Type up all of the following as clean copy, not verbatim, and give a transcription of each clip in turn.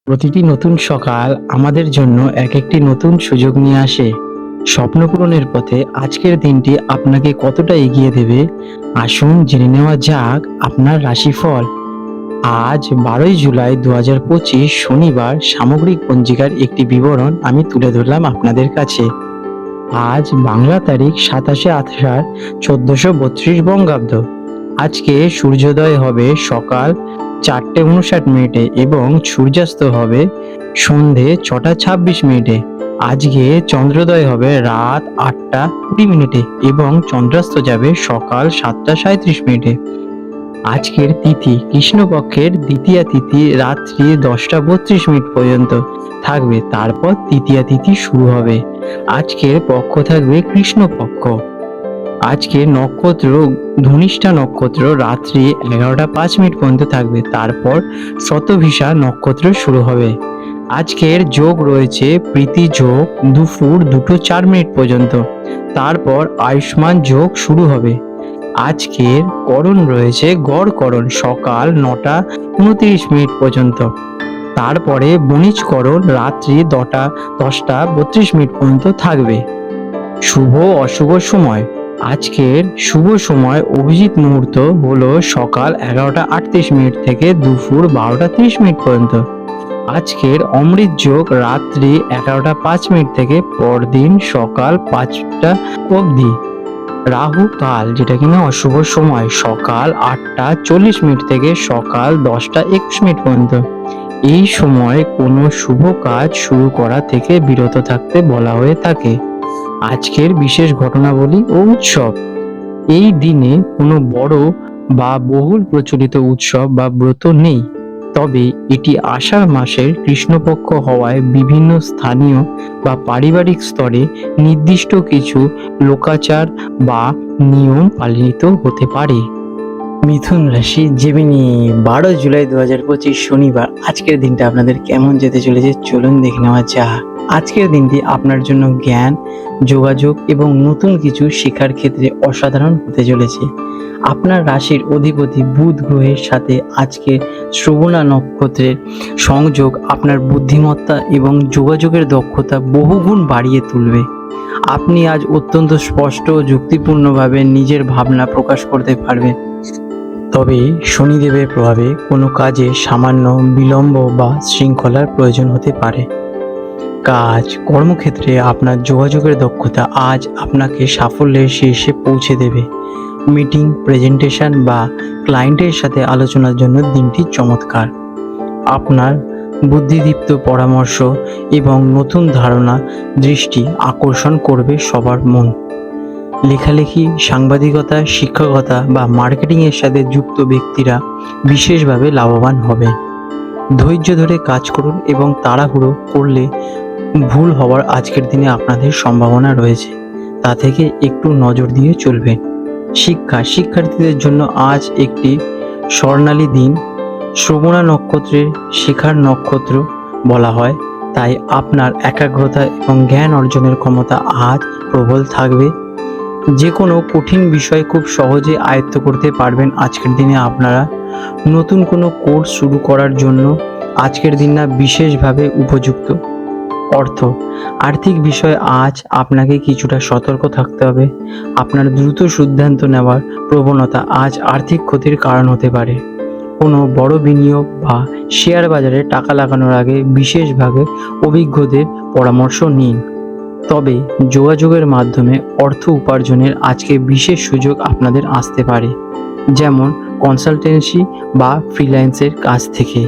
প্রতিটি নতুন সকাল আমাদের জন্য এক একটি নতুন সুযোগ নিয়ে আসে। স্বপ্ন পূরণের পথে আজকের দিনটি আপনাকে কতটা এগিয়ে দেবে, আসুন জেনে নেওয়া যাক আপনার রাশিফল। আজ 12ই জুলাই 2025 শনিবার সামগ্রিক পঞ্জিকার একটি বিবরণ আমি তুলে ধরলাম আপনাদের কাছে। আজ বাংলা তারিখ 27 আষাঢ় 1432 বঙ্গাব্দ। আজকে সূর্যোদয় হবে সকাল 4:59 এবং সূর্যাস্ত হবে সন্ধে 6:26। আজকে চন্দ্রোদয় হবে রাত 8:20 এবং চন্দ্রাস্ত যাবে সকাল 7:37। আজকের তিথি কৃষ্ণপক্ষের দ্বিতীয়া তিথি রাত্রি 10:32 পর্যন্ত থাকবে, তারপর তৃতীয়া তিথি শুরু হবে। আজকের পক্ষ থাকবে কৃষ্ণপক্ষ। আজকে নক্ষত্র ধনিষ্ঠা নক্ষত্র রাত্রি 11:05 পর্যন্ত থাকবে, তারপর শতভিষা নক্ষত্র শুরু হবে। আজকের যোগ রয়েছে প্রীতি যোগ দুপুর 2:04 পর্যন্ত, তারপর আয়ুষ্মান যোগ শুরু হবে। আজকের করণ রয়েছে গড়করণ সকাল 9:29 পর্যন্ত, তারপরে বণিজকরণ রাত্রি 10:32 পর্যন্ত থাকবে। শুভ অশুভ সময়। আজকের শুভ সময় অভিজিৎ মুহূর্ত হলো সকাল 11:38 থেকে দুপুর 12:30 পর্যন্ত। আজকের অমৃত যোগ রাত্রি 11:05 থেকে পরদিন সকাল 5টা অবধি। রাহু কাল, যেটা কিনা অশুভ সময়, সকাল 8:40 থেকে সকাল 10:21 পর্যন্ত। এই সময় কোনো শুভ কাজ শুরু করা থেকে বিরত থাকতে বলা হয়ে থাকে। আজকের বিশেষ ঘটনাবলী ও উৎসব। এই দিনে কোনো বড় বা বহুল প্রচলিত উৎসব বা ব্রত নেই, তবে এটি আষাঢ় মাসের কৃষ্ণপক্ষ হওয়ায় বিভিন্ন স্থানীয় বা পারিবারিক স্তরে নির্দিষ্ট কিছু লোকাচার বা নিয়ম পালিত হতে পারে। মিথুন রাশি জেমিনি, 12 জুলাই 2025 শনিবার। আজকের দিনটা আপনাদের কেমন যেতে চলেছে চলুন দেখে নেওয়া যাক। আজকের দিনটি আপনার জন্য জ্ঞান, যোগাযোগ এবং নতুন কিছু শেখার ক্ষেত্রে অসাধারণ হতে চলেছে। আপনার রাশির অধিপতি বুধ গ্রহের সাথে আজকে শ্রবণা নক্ষত্রের সংযোগ আপনার বুদ্ধিমত্তা এবং যোগাযোগের দক্ষতা বহুগুণ বাড়িয়ে তুলবে। আপনি আজ অত্যন্ত স্পষ্ট ও যুক্তিপূর্ণভাবে নিজের ভাবনা প্রকাশ করতে পারবেন। তবে শনিদেবের প্রভাবে কোনো কাজে সামান্য বিলম্ব বা শৃঙ্খলার প্রয়োজন হতে পারে। কাজ কর্মক্ষেত্রে আপনার যোগাযোগের দক্ষতা আজ আপনাকে সাফল্যের শীর্ষে পৌঁছে দেবে। মিটিং, প্রেজেন্টেশন বা ক্লায়েন্টের সাথে আলোচনার জন্য দিনটি চমৎকার। আপনার বুদ্ধিদীপ্ত পরামর্শ এবং নতুন ধারণা দৃষ্টি আকর্ষণ করবে সবার মন। লেখালেখি, সাংবাদিকতা, শিক্ষকতা বা মার্কেটিংয়ের সাথে যুক্ত ব্যক্তিরা বিশেষভাবে লাভবান হবে। ধৈর্য ধরে কাজ করুন এবং তাড়াহুড়ো করলে ভুল হওয়ার আজকের দিনে আপনাদের সম্ভাবনা রয়েছে, তা থেকে একটু নজর দিয়ে চলবেন। শিক্ষার্থীদের জন্য আজ একটি স্বর্ণালী দিন। শ্রবণা নক্ষত্রের শেখার নক্ষত্র বলা হয়, তাই আপনার একাগ্রতা এবং জ্ঞান অর্জনের ক্ষমতা আজ প্রবল থাকবে। যে কোনো কঠিন বিষয় খুব সহজে আয়ত্ত করতে পারবেন আজকের দিনে আপনারা। নতুন কোনো কোর্স শুরু করার জন্য আজকের দিনটা বিশেষভাবে উপযুক্ত। আর্থিক বিষয়ে আজ আপনাকে কিছুটা সতর্ক থাকতে হবে। আপনার দ্রুত সিদ্ধান্ত নেওয়ার প্রবণতা আজ আর্থিক ক্ষতির কারণ হতে পারে। কোনো বড় বিনিয়োগ বা শেয়ার বাজারে টাকা লাগানোর আগে বিশেষভাবে অভিজ্ঞদের পরামর্শ নিন। তবে যোগাযোগের মাধ্যমে অর্থ উপার্জনের আজকে বিশেষ সুযোগ আপনাদের আসতে পারে, যেমন কনসালটেন্সি বা ফ্রিল্যান্সের কাজ থেকে।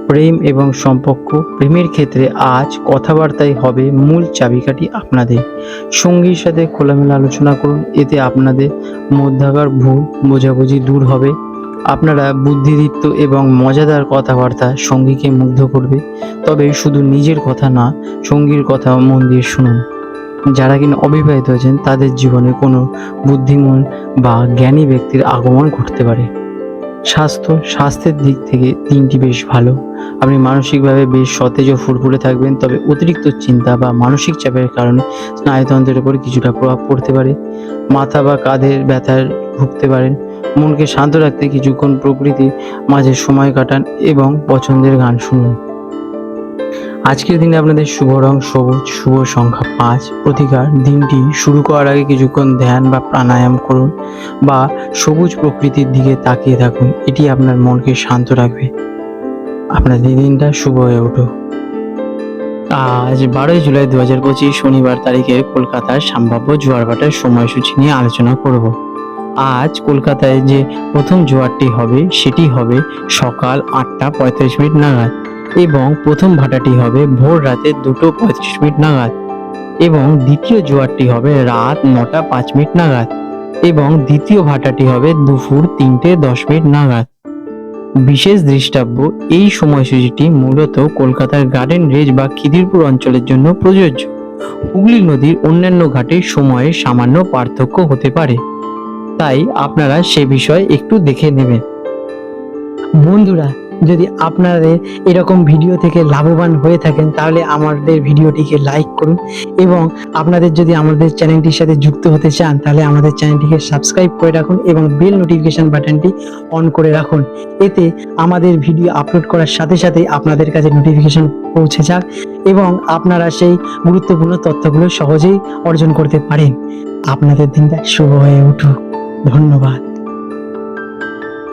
প্রেম এবং সম্পর্ক, প্রেমের ক্ষেত্রে আজ কথাবার্তাই হবে মূল চাবিকাঠি আপনাদের। সঙ্গীর সাথে খোলামেলা আলোচনা করুন, এতে আপনাদের মধ্যকার ভুল বোঝাবুঝি দূর হবে। আপনারা বুদ্ধিদীপ্ত এবং মজাদার কথাবার্তা সঙ্গীকে মুগ্ধ করবে, তবে শুধু নিজের কথা না, সঙ্গীর কথাও মন দিয়ে শুনুন। যারা কিনা অবিবাহিত আছেন তাদের জীবনে কোনো বুদ্ধিমান বা জ্ঞানী ব্যক্তির আগমন ঘটতে পারে। স্বাস্থ্যের দিক থেকে দিনটি বেশ ভালো। আপনি মানসিকভাবে বেশ সতেজ ও ফুরফুরে থাকবেন, তবে অতিরিক্ত চিন্তা বা মানসিক চাপের কারণে স্নায়ুতন্ত্রের উপর কিছুটা প্রভাব পড়তে পারে। মাথা বা কাঁধের ব্যথার ভুগতে পারেন। মনকে শান্ত রাখতে কিছুক্ষণ প্রকৃতির মাঝে সময় কাটান এবং পছন্দের গান শুনুন। আজকের দিনে আপনাদের শুভ রং সবুজ, শুভ সংখ্যা 5। প্রতিকার: দিনটি শুরু করার আগে কিছুক্ষণ ধ্যান বা প্রাণায়াম করুন বা সবুজ প্রকৃতির দিকে তাকিয়ে থাকুন। এটি আপনার মনকে শান্ত রাখবে। আপনাদের দিনটা শুভ হয়ে উঠুক। আজ 12 জুলাই 2025 শনিবার তারিখের কলকাতার সম্ভাব্য জোয়ার ভাটার সময়সূচি নিয়ে আলোচনা করব। আজ কলকাতায় যে প্রথম জোয়ারটি হবে সেটি হবে সকাল 8:35 নাগাদ এবং প্রথম ভাটাটি হবে ভোর রাতে 2:35 নাগাদ এবং দ্বিতীয় জোয়ারটি হবে রাত 9:05 নাগাদ এবং দ্বিতীয় ভাটাটি হবে দুপুর 3:10 নাগাদ। বিশেষ দৃষ্টাব্য: এই সময়সূচিটি মূলত কলকাতার গার্ডেন রেঞ্জ বা খিদিরপুর অঞ্চলের জন্য প্রযোজ্য। হুগলি নদীর অন্যান্য ঘাটের সময়ে সামান্য পার্থক্য হতে পারে, তাই আপনারা সে বিষয়ে একটু দেখে নেবেন। বন্ধুরা, যদি আপনাদের এরকম ভিডিও থেকে লাভবান হয়ে থাকেন তাহলে আমাদের ভিডিওটিকে লাইক করুন এবং আপনাদের যদি আমাদের চ্যানেলটির সাথে যুক্ত হতে চান তাহলে আমাদের চ্যানেলটিকে সাবস্ক্রাইব করে রাখুন এবং বেল নোটিফিকেশন বাটনটি অন করে রাখুন। এতে আমাদের ভিডিও আপলোড করার সাথে সাথে আপনাদের কাছে নোটিফিকেশন পৌঁছে যাক এবং আপনারা সেই গুরুত্বপূর্ণ তথ্যগুলো সহজেই অর্জন করতে পারেন। আপনাদের দিনটা শুভ হয়ে উঠুক। ধন্যবাদ।